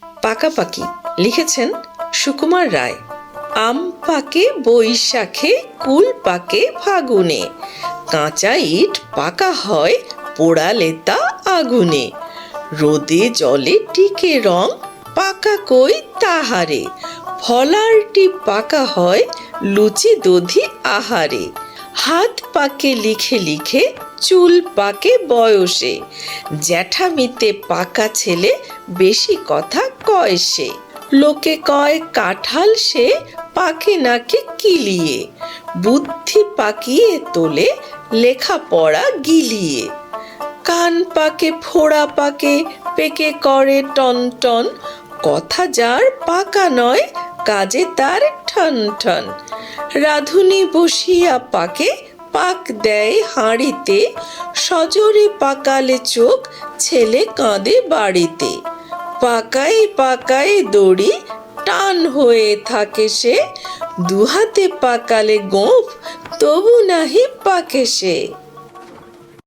পাকাপাকি লিখেছেন সুকুমার রায়। আম পাকে বৈশাখে, কুল পাকে ফাগুনে, কাঁচা ইট পাকা হয় পোড়ালে তা আগুনে, রোদে জলে টিকে রং পাকা কই তাহারে, ফলারটি পাকা হয় লুচি দধি আহারে, হাত পাকে লিখে লিখে চুল পাকে বয়সে, জ্যাঠামিতে পাকা ছেলে বেশি কথা কয় সে, লোকে কয় কাঁঠাল সে পাকে নাকি কিলিয়ে, বুদ্ধি পাকিয়ে তোলে লেখাপড়া গিলিয়ে, কান পাকে ফোড়া পাকে পেকে করে টন টন, কথা যার পাকা নয় কাজে তার ঠন ঠন, রাঁধুনি বসিয়া পাকে পাক দেয় হাঁড়িতে, সজোরে পাকালে চোখ ছেলে কাঁদে বাড়িতে, পাকায় পাকায় দড়ি টান হয়ে থাকে সে, দুহাতে পাকালে গোঁফ তবু নাহি পাকে সে।